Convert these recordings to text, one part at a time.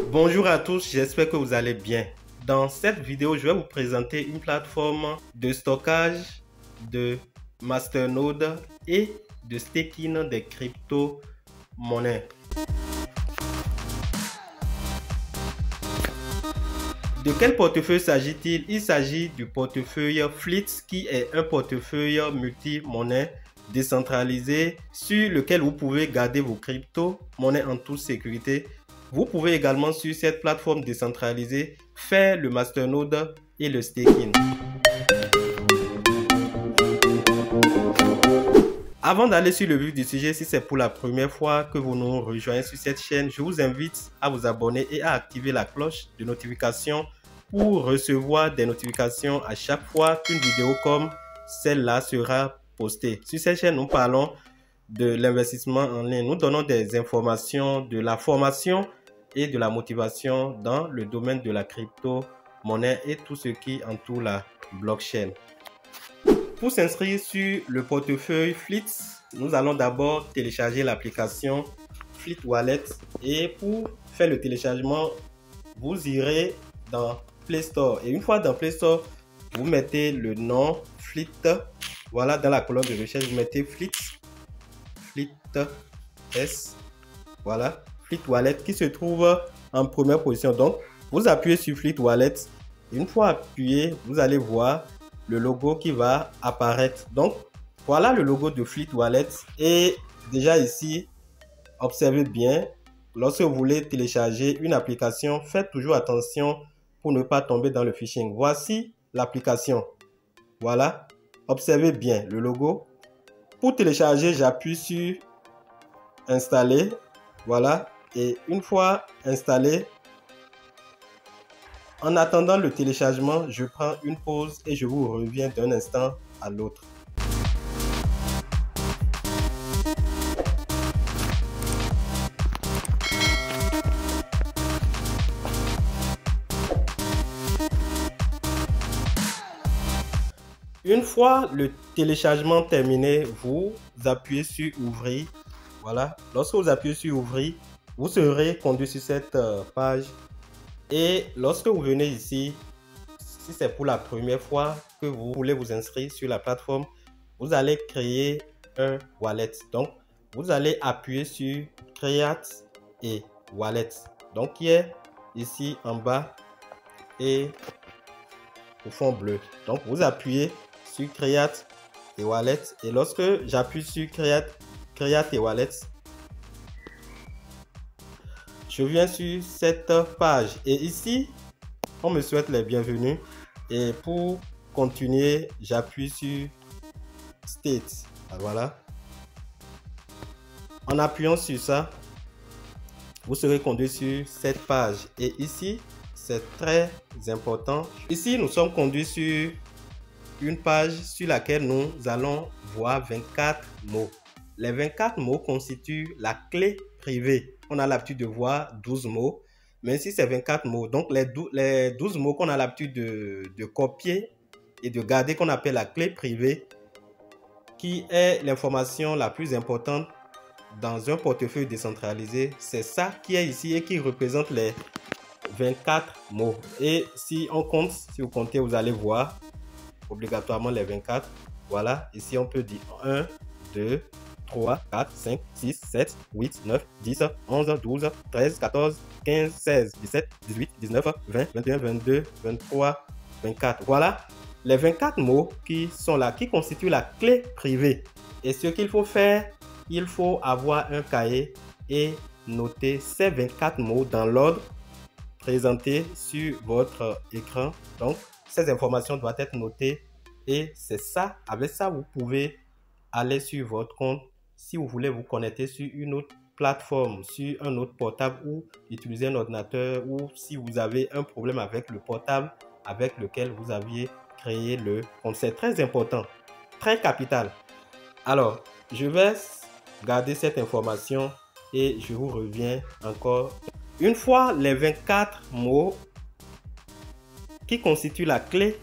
Bonjour à tous, j'espère que vous allez bien. Dans cette vidéo, je vais vous présenter une plateforme de stockage de masternode et de staking des crypto-monnaies. De quel portefeuille s'agit-il? Il s'agit du portefeuille Fleet qui est un portefeuille multi-monnaie décentralisé sur lequel vous pouvez garder vos crypto-monnaies en toute sécurité. Vous pouvez également sur cette plateforme décentralisée faire le masternode et le staking. Avant d'aller sur le vif du sujet, si c'est pour la première fois que vous nous rejoignez sur cette chaîne, je vous invite à vous abonner et à activer la cloche de notification pour recevoir des notifications à chaque fois qu'une vidéo comme celle-là sera postée. Sur cette chaîne, nous parlons de l'investissement en ligne. Nous donnons des informations, de la formation et de la motivation dans le domaine de la crypto-monnaie et tout ce qui entoure la blockchain. Pour s'inscrire sur le portefeuille Fleet, nous allons d'abord télécharger l'application Fleet Wallet et pour faire le téléchargement, vous irez dans Play Store et une fois dans Play Store, vous mettez le nom Fleet. Voilà, dans la colonne de recherche, vous mettez Fleet S, voilà, Fleet Wallet qui se trouve en première position. Donc, vous appuyez sur Fleet Wallet. Une fois appuyé, vous allez voir le logo qui va apparaître. Donc, voilà le logo de Fleet Wallet. Et déjà ici, observez bien, lorsque vous voulez télécharger une application, faites toujours attention pour ne pas tomber dans le phishing. Voici l'application. Voilà, observez bien le logo. Pour télécharger, j'appuie sur installer. Voilà, et une fois installé, en attendant le téléchargement, je prends une pause et je vous reviens d'un instant à l'autre. Une fois le téléchargement terminé, vous appuyez sur ouvrir. Voilà, lorsque vous appuyez sur ouvrir, vous serez conduit sur cette page. Et lorsque vous venez ici, si c'est pour la première fois que vous voulez vous inscrire sur la plateforme, vous allez créer un wallet. Donc, vous allez appuyer sur Create et Wallet. Donc, qui est ici en bas et au fond bleu. Donc, vous appuyez sur Create et Wallet. Et lorsque j'appuie sur Create et Wallet, je viens sur cette page et ici, on me souhaite les bienvenus. Et pour continuer, j'appuie sur State. Voilà. En appuyant sur ça, vous serez conduit sur cette page. Et ici, c'est très important. Ici, nous sommes conduits sur une page sur laquelle nous allons voir 24 mots. Les 24 mots constituent la clé privée. On a l'habitude de voir 12 mots, mais ici c'est 24 mots. Donc les 12 mots qu'on a l'habitude de copier et de garder, qu'on appelle la clé privée, qui est l'information la plus importante dans un portefeuille décentralisé. C'est ça qui est ici et qui représente les 24 mots. Et si on compte, si vous comptez, vous allez voir obligatoirement les 24. Voilà, ici on peut dire 1, 2, 3, 4, 5, 6, 7, 8, 9, 10, 11, 12, 13, 14, 15, 16, 17, 18, 19, 20, 21, 22, 23, 24. Voilà les 24 mots qui sont là, qui constituent la clé privée. Et ce qu'il faut faire, il faut avoir un cahier et noter ces 24 mots dans l'ordre présenté sur votre écran. Donc, ces informations doivent être notées et c'est ça, avec ça, vous pouvez aller sur votre compte si vous voulez vous connecter sur une autre plateforme, sur un autre portable ou utiliser un ordinateur, ou si vous avez un problème avec le portable avec lequel vous aviez créé le compte. C'est très important, très capital. Alors, je vais garder cette information et je vous reviens encore. Une fois les 24 mots qui constituent la clé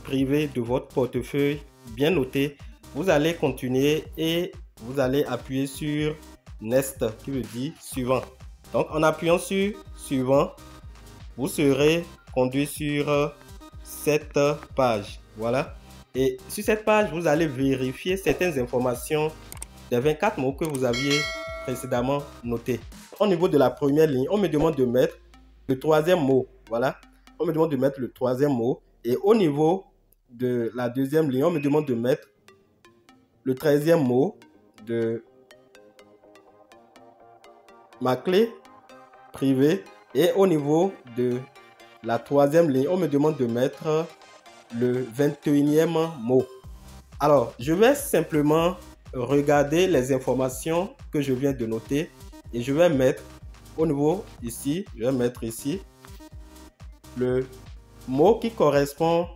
privée de votre portefeuille bien notés, vous allez continuer et vous allez appuyer sur Next qui veut dire suivant. Donc en appuyant sur suivant, vous serez conduit sur cette page. Voilà. Et sur cette page, vous allez vérifier certaines informations des 24 mots que vous aviez précédemment notés. Au niveau de la première ligne, on me demande de mettre le troisième mot. Voilà. On me demande de mettre le troisième mot. Et au niveau de la deuxième ligne, on me demande de mettre le 13e mot de ma clé privée. Et au niveau de la troisième ligne, on me demande de mettre le 21e mot. Alors, je vais simplement regarder les informations que je viens de noter et je vais mettre au niveau ici, je vais mettre ici le mot qui correspond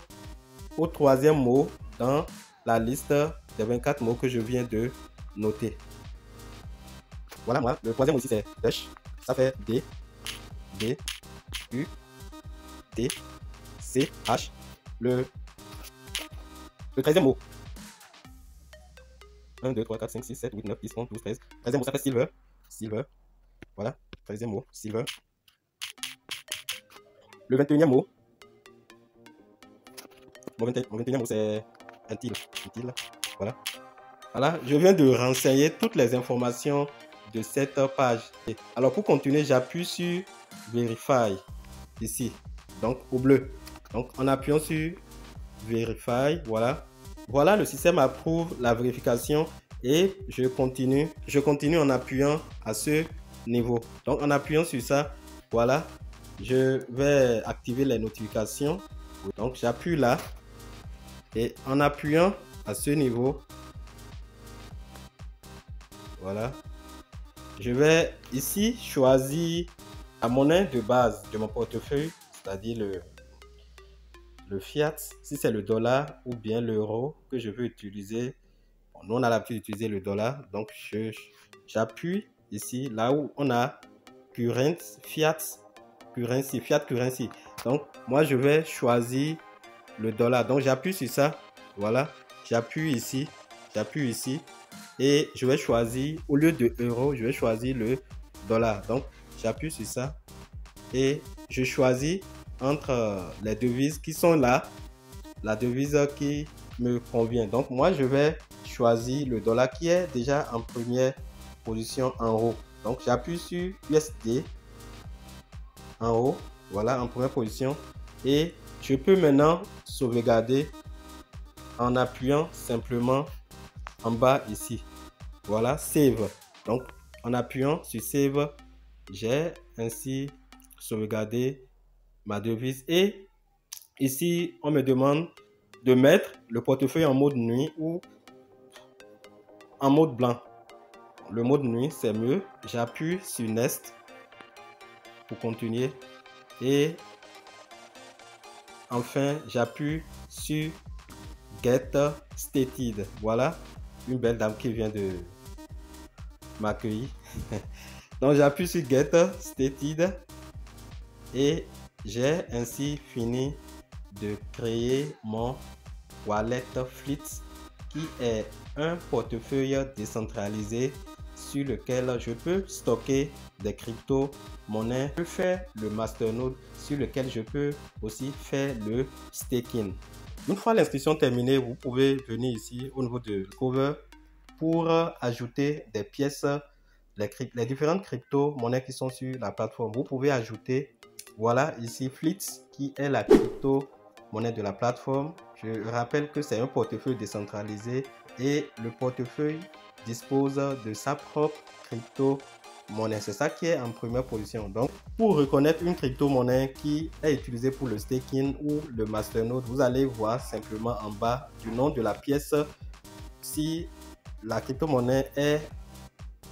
au troisième mot dans la liste des 24 mots que je viens de noter. Voilà, moi, le troisième mot ici c'est dash, ça fait D, D, U, T, C, H. Le 13e mot. 1, 2, 3, 4, 5, 6, 7, 8, 9, 10, 11, 12, 13. 13e mot, ça fait silver. Silver. Voilà. 13e mot, silver. Le 21e mot. Mon 21e mot, c'est until. Voilà. Voilà. Je viens de renseigner toutes les informations de cette page. Alors, pour continuer, j'appuie sur Verify. Ici. Donc, au bleu. Donc, en appuyant sur Verify, voilà. Voilà, le système approuve la vérification et je continue en appuyant à ce niveau. Donc, en appuyant sur ça, voilà, je vais activer les notifications. Donc, j'appuie là et en appuyant à ce niveau, voilà, je vais ici choisir la monnaie de base de mon portefeuille, c'est-à-dire le fiat, si c'est le dollar ou bien l'euro que je veux utiliser. Bon, nous, on a l'habitude d'utiliser le dollar. Donc, j'appuie ici, là où on a fiat currency. Donc, moi, je vais choisir le dollar. Donc, j'appuie sur ça. Voilà. J'appuie ici. Et je vais choisir, au lieu de euro, je vais choisir le dollar. Donc, j'appuie sur ça. Et je choisis entre les devises qui sont là, la devise qui me convient. Donc moi je vais choisir le dollar qui est déjà en première position en haut. Donc j'appuie sur USD en haut, voilà, en première position. Et je peux maintenant sauvegarder en appuyant simplement en bas ici. Voilà, save. Donc en appuyant sur save, j'ai ainsi sauvegardé ma devise. Et ici, on me demande de mettre le portefeuille en mode nuit ou en mode blanc. Le mode nuit, c'est mieux. J'appuie sur Next pour continuer. Et enfin, j'appuie sur Get Started. Voilà, une belle dame qui vient de m'accueillir. Donc, j'appuie sur Get Started. Et j'ai ainsi fini de créer mon Wallet Fleet qui est un portefeuille décentralisé sur lequel je peux stocker des crypto-monnaies. Je peux faire le masternode sur lequel je peux aussi faire le staking. Une fois l'inscription terminée, vous pouvez venir ici au niveau de cover pour ajouter des pièces, les différentes crypto-monnaies qui sont sur la plateforme. Vous pouvez ajouter, voilà ici Fleet qui est la crypto-monnaie de la plateforme. Je rappelle que c'est un portefeuille décentralisé et le portefeuille dispose de sa propre crypto-monnaie. C'est ça qui est en première position. Donc, pour reconnaître une crypto-monnaie qui est utilisée pour le staking ou le masternode, vous allez voir simplement en bas du nom de la pièce si la crypto-monnaie est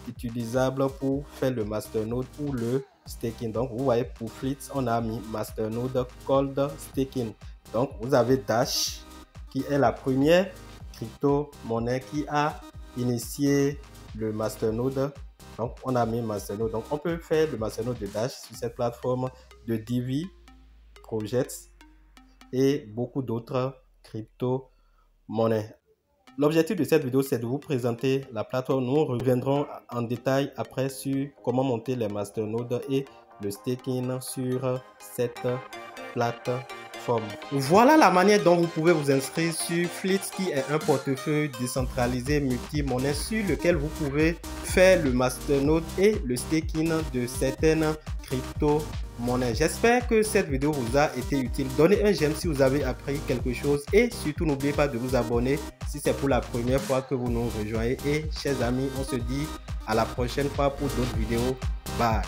utilisable pour faire le masternode ou le staking. Donc, vous voyez, pour Fleet, on a mis masternode cold staking. Donc, vous avez Dash qui est la première crypto-monnaie qui a initié le masternode. Donc, on a mis masternode. Donc, on peut faire le masternode de Dash sur cette plateforme de Divi Projects et beaucoup d'autres crypto-monnaies. L'objectif de cette vidéo, c'est de vous présenter la plateforme. Nous reviendrons en détail après sur comment monter les masternodes et le staking sur cette plateforme. Voilà la manière dont vous pouvez vous inscrire sur Fleets, qui est un portefeuille décentralisé multi-monnaie sur lequel vous pouvez faire le masternode et le staking de certaines crypto-monnaies. J'espère que cette vidéo vous a été utile. Donnez un j'aime si vous avez appris quelque chose et surtout n'oubliez pas de vous abonner si c'est pour la première fois que vous nous rejoignez. Et chers amis, on se dit à la prochaine fois pour d'autres vidéos. Bye.